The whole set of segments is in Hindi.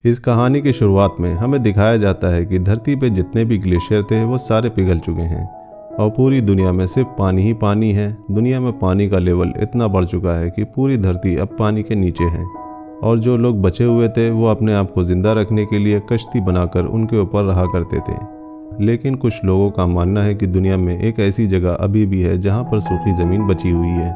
इस कहानी की शुरुआत में हमें दिखाया जाता है कि धरती पे जितने भी ग्लेशियर थे वो सारे पिघल चुके हैं और पूरी दुनिया में सिर्फ पानी ही पानी है। दुनिया में पानी का लेवल इतना बढ़ चुका है कि पूरी धरती अब पानी के नीचे है और जो लोग बचे हुए थे वो अपने आप को जिंदा रखने के लिए कश्ती बनाकर उनके ऊपर रहा करते थे। लेकिन कुछ लोगों का मानना है कि दुनिया में एक ऐसी जगह अभी भी है जहाँ पर सूखी ज़मीन बची हुई है,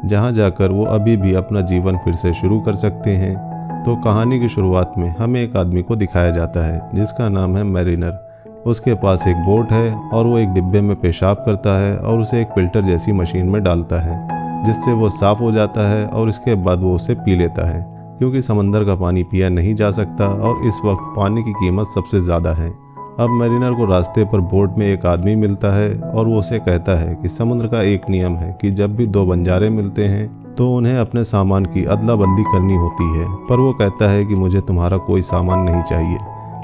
जहाँ जाकर वो अभी भी अपना जीवन फिर से शुरू कर सकते हैं। तो कहानी की शुरुआत में हमें एक आदमी को दिखाया जाता है जिसका नाम है मैरिनर। उसके पास एक बोट है और वो एक डिब्बे में पेशाब करता है और उसे एक फिल्टर जैसी मशीन में डालता है जिससे वो साफ़ हो जाता है और इसके बाद वो उसे पी लेता है, क्योंकि समंदर का पानी पिया नहीं जा सकता और इस वक्त पानी की कीमत सबसे ज़्यादा है। अब मैरिनर को रास्ते पर बोट में एक आदमी मिलता है और वो उसे कहता है कि समुद्र का एक नियम है कि जब भी दो बंजारे मिलते हैं तो उन्हें अपने सामान की अदला बदली करनी होती है। पर वो कहता है कि मुझे तुम्हारा कोई सामान नहीं चाहिए,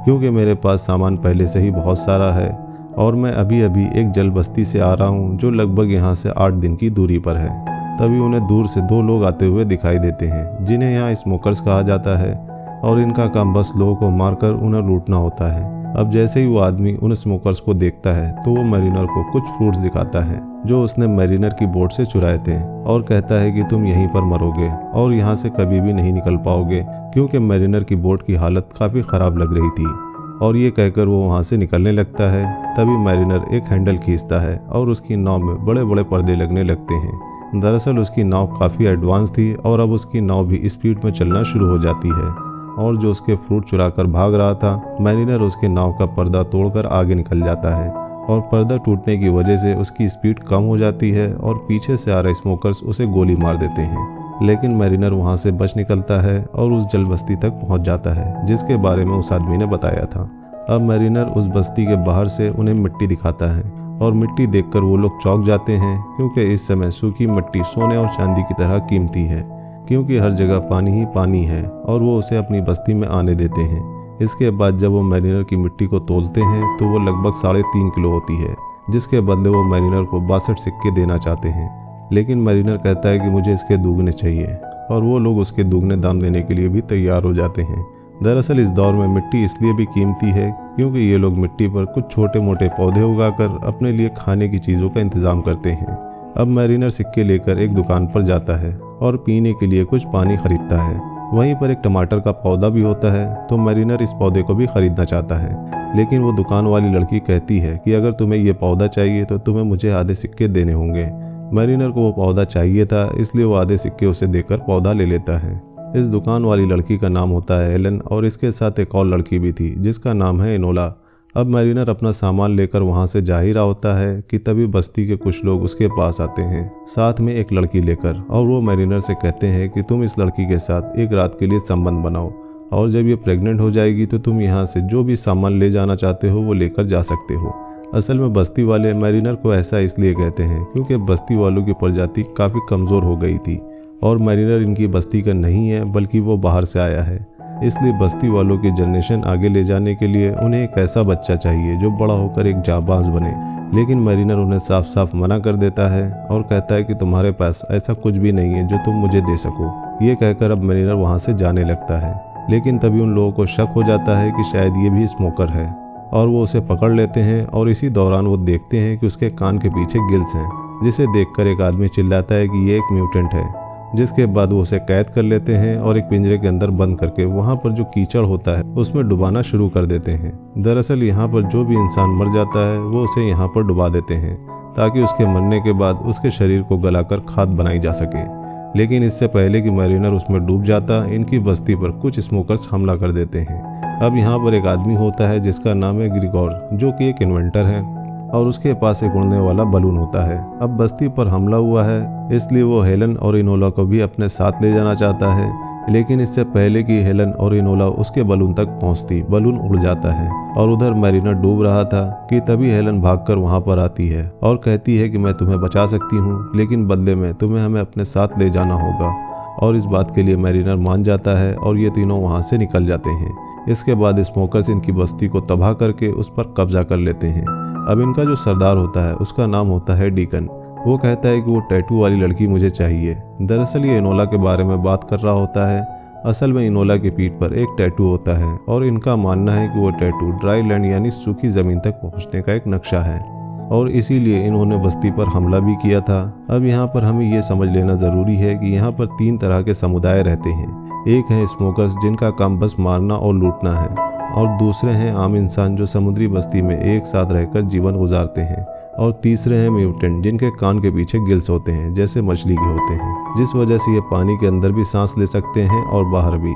क्योंकि मेरे पास सामान पहले से ही बहुत सारा है और मैं अभी अभी एक जल बस्ती से आ रहा हूँ जो लगभग यहाँ से 8 दिन की दूरी पर है। तभी उन्हें दूर से 2 लोग आते हुए दिखाई देते हैं जिन्हें यहाँ स्मोकर्स कहा जाता है और इनका काम बस लोगों को मारकर उन्हें लूटना होता है। अब जैसे ही वो आदमी उन स्मोकर्स को देखता है तो वो मैरिनर को कुछ फ्रूट्स दिखाता है जो उसने मैरिनर की बोट से चुराए थे और कहता है कि तुम यहीं पर मरोगे और यहाँ से कभी भी नहीं निकल पाओगे, क्योंकि मैरिनर की बोट की हालत काफ़ी ख़राब लग रही थी। और ये कहकर वो वहाँ से निकलने लगता है। तभी मैरिनर एक हैंडल खींचता है और उसकी नाव में बड़े बड़े पर्दे लगने लगते हैं। दरअसल उसकी नाव काफ़ी एडवांस थी और अब उसकी नाव भी स्पीड में चलना शुरू हो जाती है और जो उसके फ्रूट चुरा कर भाग रहा था, मैरिनर उसके नाव का पर्दा तोड़कर आगे निकल जाता है और पर्दा टूटने की वजह से उसकी स्पीड कम हो जाती है और पीछे से आ रहे स्मोकर्स उसे गोली मार देते हैं। लेकिन मैरिनर वहां से बच निकलता है और उस जल बस्ती तक पहुंच जाता है जिसके बारे में उस आदमी ने बताया था। अब मैरिनर उस बस्ती के बाहर से उन्हें मिट्टी दिखाता है और मिट्टी देखकर वो लोग चौंक जाते हैं, क्योंकि इस समय सूखी मिट्टी सोने और चांदी की तरह कीमती है, क्योंकि हर जगह पानी ही पानी है और वो उसे अपनी बस्ती में आने देते हैं। इसके बाद जब वो मैरिनर की मिट्टी को तोलते हैं तो वो लगभग 3.5 किलो होती है, जिसके बदले वो मैरिनर को 62 सिक्के देना चाहते हैं। लेकिन मैरिनर कहता है कि मुझे इसके दुगने चाहिए और वो लोग उसके दुगने दाम देने के लिए भी तैयार हो जाते हैं। दरअसल इस दौर में मिट्टी इसलिए भी कीमती है क्योंकि ये लोग मिट्टी पर कुछ छोटे मोटे पौधे उगाकर अपने लिए खाने की चीज़ों का इंतज़ाम करते हैं। अब मैरिनर सिक्के लेकर एक दुकान पर जाता है और पीने के लिए कुछ पानी खरीदता है। वहीं पर एक टमाटर का पौधा भी होता है तो मैरिनर इस पौधे को भी खरीदना चाहता है। लेकिन वो दुकान वाली लड़की कहती है कि अगर तुम्हें ये पौधा चाहिए तो तुम्हें मुझे आधे सिक्के देने होंगे। मैरिनर को वो पौधा चाहिए था, इसलिए वो आधे सिक्के उसे देकर पौधा ले लेता है। इस दुकान वाली लड़की का नाम होता है एलन और इसके साथ एक और लड़की भी थी जिसका नाम है इनोला। अब मैरिनर अपना सामान लेकर वहां से जा ही रहा होता है कि तभी बस्ती के कुछ लोग उसके पास आते हैं, साथ में एक लड़की लेकर, और वो मैरिनर से कहते हैं कि तुम इस लड़की के साथ एक रात के लिए संबंध बनाओ और जब ये प्रेग्नेंट हो जाएगी तो तुम यहाँ से जो भी सामान ले जाना चाहते हो वो लेकर जा सकते हो। असल में बस्ती वाले मैरिनर को ऐसा इसलिए कहते हैं क्योंकि बस्ती वालों की प्रजाति काफ़ी कमज़ोर हो गई थी और मैरिनर इनकी बस्ती का नहीं है बल्कि वो बाहर से आया है। इसलिए बस्ती वालों की जनरेशन आगे ले जाने के लिए उन्हें एक ऐसा बच्चा चाहिए जो बड़ा होकर एक जाबाज बने। लेकिन मैरिनर उन्हें साफ साफ मना कर देता है और कहता है कि तुम्हारे पास ऐसा कुछ भी नहीं है जो तुम मुझे दे सको। ये कहकर अब मैरिनर वहाँ से जाने लगता है। लेकिन तभी उन लोगों को शक हो जाता है कि शायद ये भी स्मोकर है और वो उसे पकड़ लेते हैं और इसी दौरान वो देखते हैं कि उसके कान के पीछे गिल्स हैं, जिसे देखकर एक आदमी चिल्लाता है कि ये एक म्यूटेंट है। जिसके बाद वो उसे कैद कर लेते हैं और एक पिंजरे के अंदर बंद करके वहाँ पर जो कीचड़ होता है उसमें डुबाना शुरू कर देते हैं। दरअसल यहाँ पर जो भी इंसान मर जाता है वो उसे यहाँ पर डुबा देते हैं ताकि उसके मरने के बाद उसके शरीर को गलाकर खाद बनाई जा सके। लेकिन इससे पहले कि मैरिनर उसमें डूब जाता, इनकी बस्ती पर कुछ स्मोकर्स हमला कर देते हैं। अब यहाँ पर एक आदमी होता है जिसका नाम है ग्रिगोर, जो कि एक इन्वेंटर है और उसके पास एक उड़ने वाला बलून होता है। अब बस्ती पर हमला हुआ है इसलिए वो हेलन और इनोला को भी अपने साथ ले जाना चाहता है। लेकिन इससे पहले कि हेलन और इनोला उसके बलून तक पहुंचती, बलून उड़ जाता है और उधर मैरिनर डूब रहा था कि तभी हेलन भागकर वहां पर आती है और कहती है कि मैं तुम्हें बचा सकती हूँ, लेकिन बदले में तुम्हें हमें अपने साथ ले जाना होगा। और इस बात के लिए मैरिनर मान जाता है और ये तीनों वहाँ से निकल जाते हैं। इसके बाद स्मोकर्स इनकी बस्ती को तबाह करके उस पर कब्जा कर लेते हैं। अब इनका जो सरदार होता है उसका नाम होता है डीकन। वो कहता है कि वो टैटू वाली लड़की मुझे चाहिए। दरअसल ये इनोला के बारे में बात कर रहा होता है असल में इनोला की पीठ पर एक टैटू होता है और इनका मानना है कि वो टैटू ड्राई लैंड यानी सूखी ज़मीन तक पहुंचने का एक नक्शा है और इसीलिए इन्होंने बस्ती पर हमला भी किया था। अब यहाँ पर हमें ये समझ लेना ज़रूरी है कि यहाँ पर 3 तरह के समुदाय रहते हैं। एक है स्मोकर्स जिनका काम बस मारना और लूटना है और दूसरे हैं आम इंसान जो समुद्री बस्ती में एक साथ रहकर जीवन गुजारते हैं और तीसरे हैं म्यूटेंट जिनके कान के पीछे गिल्स होते हैं जैसे मछली के होते हैं, जिस वजह से ये पानी के अंदर भी सांस ले सकते हैं और बाहर भी।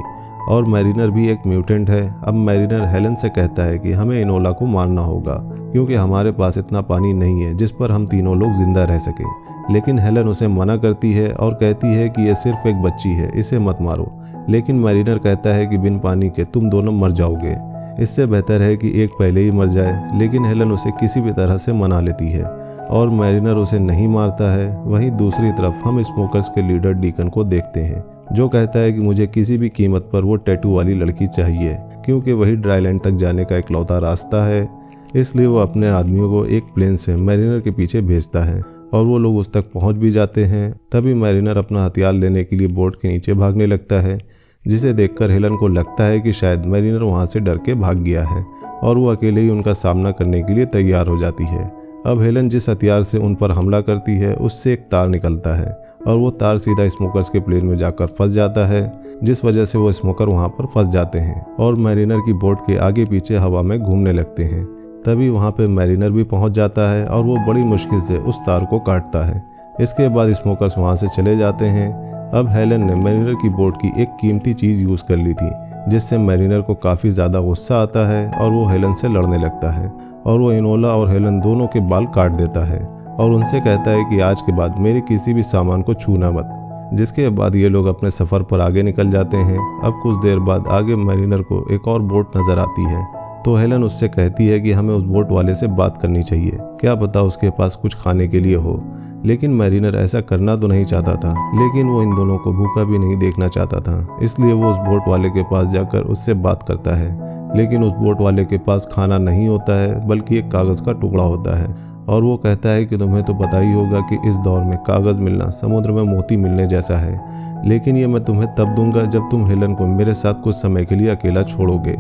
और मैरिनर भी एक म्यूटेंट है। अब मैरिनर हेलन से कहता है कि हमें इनोला को मारना होगा क्योंकि हमारे पास इतना पानी नहीं है जिस पर हम तीनों लोग जिंदा रह सकें। लेकिन हेलन उसे मना करती है और कहती है कि यह सिर्फ एक बच्ची है, इसे मत मारो। लेकिन मैरिनर कहता है कि बिन पानी के तुम दोनों मर जाओगे, इससे बेहतर है कि एक पहले ही मर जाए। लेकिन हेलन उसे किसी भी तरह से मना लेती है और मैरिनर उसे नहीं मारता है। वहीं दूसरी तरफ हम स्मोकर्स के लीडर डीकन को देखते हैं जो कहता है कि मुझे किसी भी कीमत पर वो टैटू वाली लड़की चाहिए क्योंकि वही ड्राईलैंड तक जाने का इकलौता रास्ता है। इसलिए वो अपने आदमियों को एक प्लेन से मैरिनर के पीछे भेजता है और वो लोग उस तक पहुंच भी जाते हैं। तभी मैरिनर अपना हथियार लेने के लिए बोट के नीचे भागने लगता है, जिसे देखकर हेलन को लगता है कि शायद मैरिनर वहां से डर के भाग गया है और वो अकेले ही उनका सामना करने के लिए तैयार हो जाती है। अब हेलन जिस हथियार से उन पर हमला करती है उससे एक तार निकलता है और वो तार सीधा स्मोकर्स के प्लेन में जाकर फंस जाता है, जिस वजह से वो स्मोकर वहां पर फंस जाते हैं और मैरिनर की बोट के आगे पीछे हवा में घूमने लगते हैं। तभी वहां पे मैरिनर भी पहुंच जाता है और वो बड़ी मुश्किल से उस तार को काटता है। इसके बाद स्मोकर्स वहां से चले जाते हैं। अब हेलन ने मैरिनर की बोट की एक कीमती चीज़ यूज़ कर ली थी, जिससे मैरिनर को काफ़ी ज़्यादा गुस्सा आता है और वो हेलन से लड़ने लगता है और वो इनोला और हेलन दोनों के बाल काट देता है और उनसे कहता है कि आज के बाद मेरे किसी भी सामान को छूना मत। जिसके बाद ये लोग अपने सफ़र पर आगे निकल जाते हैं। अब कुछ देर बाद आगे मैरिनर को एक और बोट नज़र आती है तो हेलन उससे कहती है कि हमें उस बोट वाले से बात करनी चाहिए, क्या पता उसके पास कुछ खाने के लिए हो। लेकिन मैरिनर ऐसा करना तो नहीं चाहता था, लेकिन वो इन दोनों को भूखा भी नहीं देखना चाहता था, इसलिए वो उस बोट वाले के पास जाकर उससे बात करता है। लेकिन उस बोट वाले के पास खाना नहीं होता है बल्कि एक कागज़ का टुकड़ा होता है और वो कहता है कि तुम्हें तो पता ही होगा कि इस दौर में कागज़ मिलना समुद्र में मोती मिलने जैसा है, लेकिन ये मैं तुम्हें तब दूंगा जब तुम हेलन को मेरे साथ कुछ समय के लिए अकेला छोड़ोगे।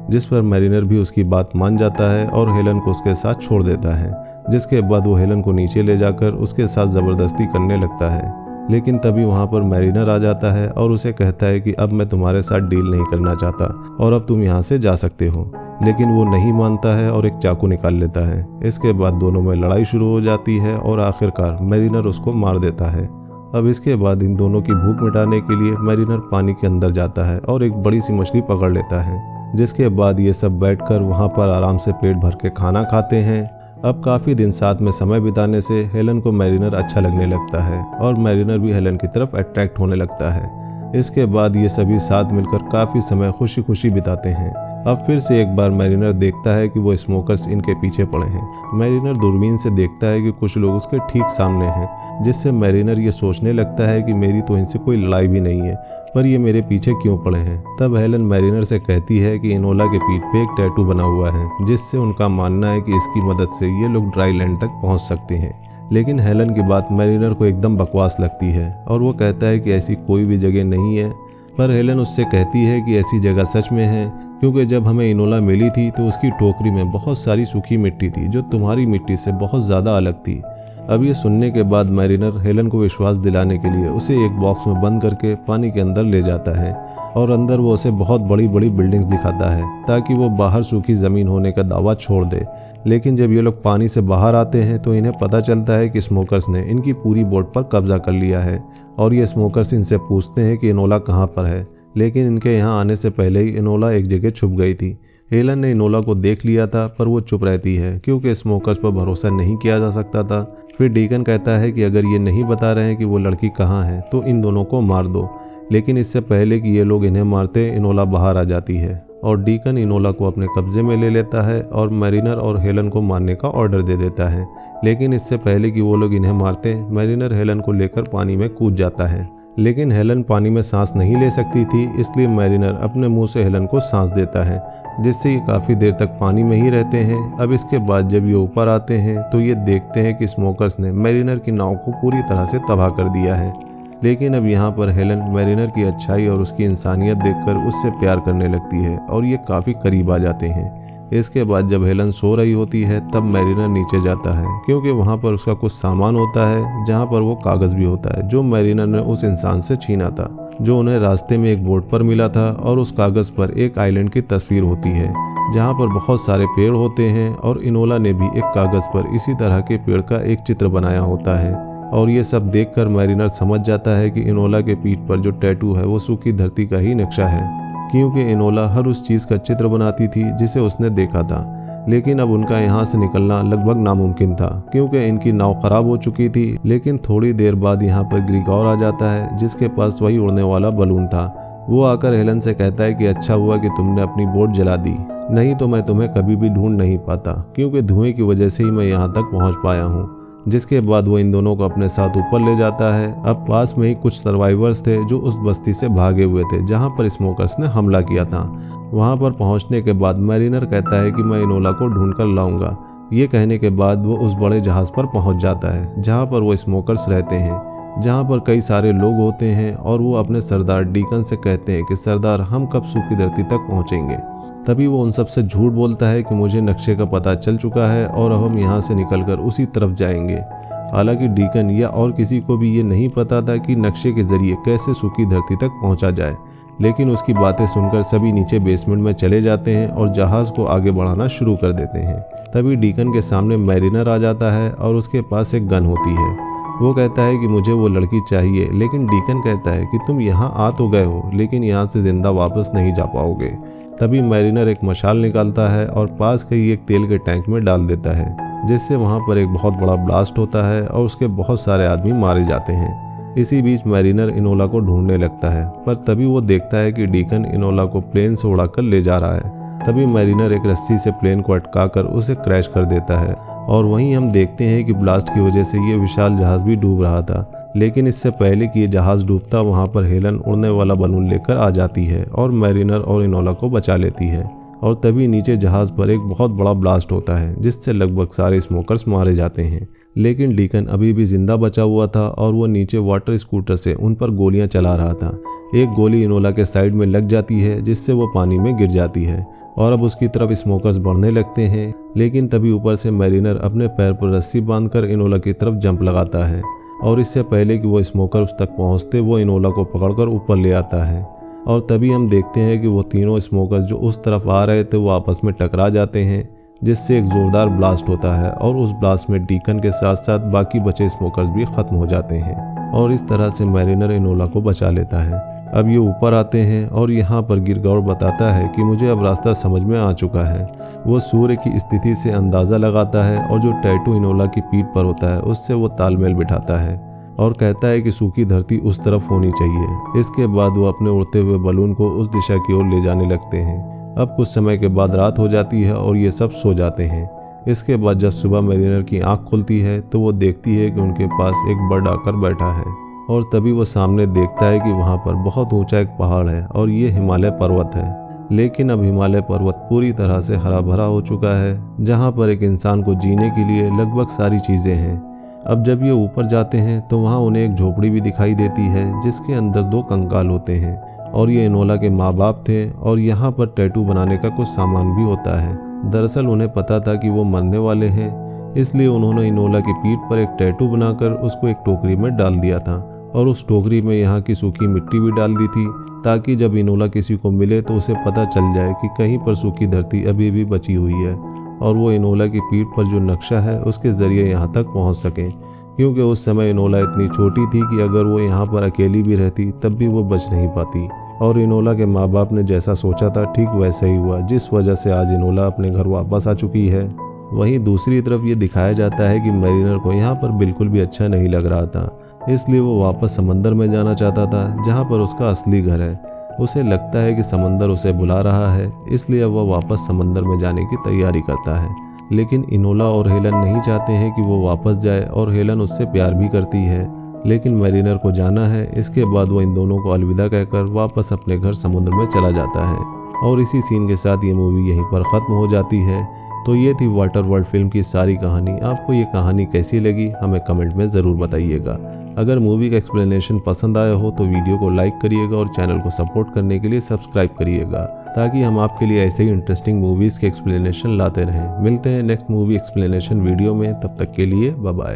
जिस पर मैरिनर भी उसकी बात मान जाता है और हेलन को उसके साथ छोड़ देता है, जिसके बाद वो हेलन को नीचे ले जाकर उसके साथ ज़बरदस्ती करने लगता है। लेकिन तभी वहाँ पर मैरिनर आ जाता है और उसे कहता है कि अब मैं तुम्हारे साथ डील नहीं करना चाहता और अब तुम यहाँ से जा सकते हो। लेकिन वो नहीं मानता है और एक चाकू निकाल लेता है। इसके बाद दोनों में लड़ाई शुरू हो जाती है और आखिरकार मैरिनर उसको मार देता है। अब इसके बाद इन दोनों की भूख मिटाने के लिए मैरिनर पानी के अंदर जाता है और एक बड़ी सी मछली पकड़ लेता है, जिसके बाद ये सब बैठकर वहाँ पर आराम से पेट भर के खाना खाते हैं। अब काफ़ी दिन साथ में समय बिताने से हेलन को मैरिनर अच्छा लगने लगता है और मैरिनर भी हेलन की तरफ अट्रैक्ट होने लगता है। इसके बाद ये सभी साथ मिलकर काफ़ी समय खुशी खुशी बिताते हैं। अब फिर से एक बार मैरिनर देखता है कि वो स्मोकर्स इनके पीछे पड़े हैं। मैरिनर दूरबीन से देखता है कि कुछ लोग उसके ठीक सामने हैं, जिससे मैरिनर ये सोचने लगता है कि मेरी तो इनसे कोई लड़ाई भी नहीं है, पर ये मेरे पीछे क्यों पड़े हैं। तब हेलन मैरिनर से कहती है कि इनोला के पीठ पे एक टैटू बना हुआ है, जिससे उनका मानना है कि इसकी मदद से ये लोग ड्राई लैंड तक पहुंच सकते हैं। लेकिन हेलन की बात मैरिनर को एकदम बकवास लगती है और वो कहता है कि ऐसी कोई भी जगह नहीं है। पर हेलन उससे कहती है कि ऐसी जगह सच में है, क्योंकि जब हमें इनोला मिली थी तो उसकी टोकरी में बहुत सारी सूखी मिट्टी थी जो तुम्हारी मिट्टी से बहुत ज़्यादा अलग थी। अब ये सुनने के बाद मैरिनर हेलन को विश्वास दिलाने के लिए उसे एक बॉक्स में बंद करके पानी के अंदर ले जाता है और अंदर वो उसे बहुत बड़ी बड़ी बिल्डिंग्स दिखाता है ताकि वो बाहर सूखी ज़मीन होने का दावा छोड़ दे। लेकिन जब ये लोग पानी से बाहर आते हैं तो इन्हें पता चलता है कि स्मोकर्स ने इनकी पूरी बोट पर कब्जा कर लिया है और ये स्मोकर्स इनसे पूछते हैं कि इनोला कहाँ पर है। लेकिन इनके यहाँ आने से पहले ही इनोला एक जगह छुप गई थी। हेलन ने इनोला को देख लिया था पर वो चुप रहती है क्योंकि स्मोकर्स पर भरोसा नहीं किया जा सकता था। फिर डीकन कहता है कि अगर ये नहीं बता रहे हैं कि वो लड़की कहाँ है तो इन दोनों को मार दो। लेकिन इससे पहले कि ये लोग इन्हें मारते इनोला बाहर आ जाती है और डीकन इनोला को अपने कब्जे में ले लेता है और मैरिनर और हेलन को मारने का ऑर्डर दे देता है। लेकिन इससे पहले कि वो लोग इन्हें मारते मैरिनर हेलन को लेकर पानी में कूद जाता है। लेकिन हेलन पानी में सांस नहीं ले सकती थी, इसलिए मैरिनर अपने मुंह से हेलन को सांस देता है, जिससे ये काफ़ी देर तक पानी में ही रहते हैं। अब इसके बाद जब ये ऊपर आते हैं तो ये देखते हैं कि स्मोकर्स ने मैरिनर की नाव को पूरी तरह से तबाह कर दिया है। लेकिन अब यहाँ पर हेलन मैरिनर की अच्छाई और उसकी इंसानियत देखकर उससे प्यार करने लगती है और ये काफ़ी करीब आ जाते हैं। इसके बाद जब हेलन सो रही होती है तब मैरिनर नीचे जाता है, क्योंकि वहाँ पर उसका कुछ सामान होता है जहाँ पर वो कागज़ भी होता है जो मैरिनर ने उस इंसान से छीना था, जो उन्हें रास्ते में एक बोट पर मिला था। और उस कागज़ पर एक आइलैंड की तस्वीर होती है जहाँ पर बहुत सारे पेड़ होते हैं और इनोला ने भी एक कागज़ पर इसी तरह के पेड़ का एक चित्र बनाया होता है। और ये सब देखकर मैरिनर समझ जाता है कि इनोला के पीठ पर जो टैटू है वो सूखी धरती का ही नक्शा है, क्योंकि इनोला हर उस चीज़ का चित्र बनाती थी जिसे उसने देखा था। लेकिन अब उनका यहाँ से निकलना लगभग नामुमकिन था, क्योंकि इनकी नाव खराब हो चुकी थी। लेकिन थोड़ी देर बाद यहाँ पर ग्रीगोर आ जाता है जिसके पास वही उड़ने वाला बलून था। वो आकर हेलन से कहता है कि अच्छा हुआ कि तुमने अपनी बोट जला दी, नहीं तो मैं तुम्हें कभी भी ढूंढ नहीं पाता, क्योंकि धुएं की वजह से ही मैं यहाँ तक पहुँच पाया हूँ। जिसके बाद वो इन दोनों को अपने साथ ऊपर ले जाता है। अब पास में ही कुछ सर्वाइवर्स थे जो उस बस्ती से भागे हुए थे जहाँ पर स्मोकर्स ने हमला किया था। वहाँ पर पहुँचने के बाद मैरिनर कहता है कि मैं इनोला को ढूंढ कर लाऊंगा। ये कहने के बाद वो उस बड़े जहाज़ पर पहुँच जाता है जहाँ पर वो स्मोकर्स रहते हैं, जहाँ पर कई सारे लोग होते हैं। और वो अपने सरदार डीकन से कहते हैं कि सरदार हम कब सूखी धरती तक पहुँचेंगे। तभी वो उन सबसे झूठ बोलता है कि मुझे नक्शे का पता चल चुका है और अब हम यहाँ से निकलकर उसी तरफ जाएंगे। हालांकि डीकन या और किसी को भी ये नहीं पता था कि नक्शे के जरिए कैसे सूखी धरती तक पहुँचा जाए। लेकिन उसकी बातें सुनकर सभी नीचे बेसमेंट में चले जाते हैं और जहाज़ को आगे बढ़ाना शुरू कर देते हैं। तभी डीकन के सामने मैरिनर आ जाता है और उसके पास एक गन होती है। वो कहता है कि मुझे वो लड़की चाहिए, लेकिन डीकन कहता है कि तुम यहाँ आ तो गए हो लेकिन यहाँ से जिंदा वापस नहीं जा पाओगे। तभी मैरिनर एक मशाल निकालता है और पास के ही एक तेल के टैंक में डाल देता है, जिससे वहाँ पर एक बहुत बड़ा ब्लास्ट होता है और उसके बहुत सारे आदमी मारे जाते हैं। इसी बीच मैरिनर इनोला को ढूंढने लगता है, पर तभी वो देखता है कि डीकन इनोला को प्लेन से उड़ाकर ले जा रहा है। तभी मैरिनर एक रस्सी से प्लेन को अटकाकर उसे क्रैश कर देता है और वहीं हम देखते हैं कि ब्लास्ट की वजह से ये विशाल जहाज़ भी डूब रहा था। लेकिन इससे पहले कि ये जहाज़ डूबता वहाँ पर हेलन उड़ने वाला बलून लेकर आ जाती है और मैरिनर और इनोला को बचा लेती है। और तभी नीचे जहाज़ पर एक बहुत बड़ा ब्लास्ट होता है जिससे लगभग सारे स्मोकर्स मारे जाते हैं। लेकिन डीकन अभी भी जिंदा बचा हुआ था और वो नीचे वाटर स्कूटर से उन पर गोलियां चला रहा था। एक गोली इनोला के साइड में लग जाती है जिससे वो पानी में गिर जाती है और अब उसकी तरफ स्मोकर्स बढ़ने लगते हैं। लेकिन तभी ऊपर से मैरिनर अपने पैर पर रस्सी बांधकर इनोला की तरफ जंप लगाता है और इससे पहले कि वो स्मोकर उस तक पहुंचते वो इनोला को पकड़कर ऊपर ले आता है। और तभी हम देखते हैं कि वो तीनों स्मोकर्स जो उस तरफ आ रहे थे वो आपस में टकरा जाते हैं, जिससे एक ज़ोरदार ब्लास्ट होता है और उस ब्लास्ट में डीकन के साथ साथ बाकी बचे स्मोकर्स भी ख़त्म हो जाते हैं। और इस तरह से मैरिनर इनोला को बचा लेता है। अब ये ऊपर आते हैं और यहाँ पर गिरगौर बताता है कि मुझे अब रास्ता समझ में आ चुका है। वो सूर्य की स्थिति से अंदाज़ा लगाता है और जो टैटू इनोला की पीठ पर होता है उससे वो तालमेल बिठाता है और कहता है कि सूखी धरती उस तरफ होनी चाहिए। इसके बाद वो अपने उड़ते हुए बलून को उस दिशा की ओर ले जाने लगते हैं। अब कुछ समय के बाद रात हो जाती है और ये सब सो जाते हैं। इसके बाद जब सुबह मैरिनर की आंख खुलती है तो वो देखती है कि उनके पास एक बर्ड आकर बैठा है और तभी वो सामने देखता है कि वहाँ पर बहुत ऊंचा एक पहाड़ है और ये हिमालय पर्वत है। लेकिन अब हिमालय पर्वत पूरी तरह से हरा भरा हो चुका है, जहाँ पर एक इंसान को जीने के लिए लगभग सारी चीज़ें हैं। अब जब ये ऊपर जाते हैं तो वहाँ उन्हें एक झोपड़ी भी दिखाई देती है जिसके अंदर 2 कंकाल होते हैं और ये इनोला के माँ बाप थे और यहाँ पर टैटू बनाने का कुछ सामान भी होता है। दरअसल उन्हें पता था कि वो मरने वाले हैं, इसलिए उन्होंने इनोला की पीठ पर एक टैटू बनाकर उसको एक टोकरी में डाल दिया था और उस टोकरी में यहाँ की सूखी मिट्टी भी डाल दी थी, ताकि जब इनोला किसी को मिले तो उसे पता चल जाए कि कहीं पर सूखी धरती अभी भी बची हुई है और वो इनोला की पीठ पर जो नक्शा है उसके ज़रिए यहाँ तक पहुँच सकें। क्योंकि उस समय इनोला इतनी छोटी थी कि अगर वो यहाँ पर अकेली भी रहती तब भी वो बच नहीं पाती। और इनोला के माँ बाप ने जैसा सोचा था ठीक वैसा ही हुआ, जिस वजह से आज इनोला अपने घर वापस आ चुकी है। वहीं दूसरी तरफ ये दिखाया जाता है कि मैरिनर को यहाँ पर बिल्कुल भी अच्छा नहीं लग रहा था, इसलिए वो वापस समंदर में जाना चाहता था जहाँ पर उसका असली घर है। उसे लगता है कि समंदर उसे बुला रहा है, इसलिए वह वापस समंदर में जाने की तैयारी करता है। लेकिन इनोला और हेलन नहीं चाहते हैं कि वो वापस जाए और हेलन उससे प्यार भी करती है, लेकिन मैरिनर को जाना है। इसके बाद वो इन दोनों को अलविदा कहकर वापस अपने घर समुद्र में चला जाता है। और इसी सीन के साथ ये मूवी यहीं पर ख़त्म हो जाती है। तो ये थी वाटर वर्ल्ड फिल्म की सारी कहानी। आपको ये कहानी कैसी लगी हमें कमेंट में ज़रूर बताइएगा। अगर मूवी का एक्सप्लेनेशन पसंद आया हो तो वीडियो को लाइक करिएगा और चैनल को सपोर्ट करने के लिए सब्सक्राइब करिएगा, ताकि हम आपके लिए ऐसे ही इंटरेस्टिंग मूवीज़ के एक्सप्लेनेशन लाते रहें। मिलते हैं नेक्स्ट मूवी एक्सप्लेनेशन वीडियो में, तब तक के लिए बाय बाय।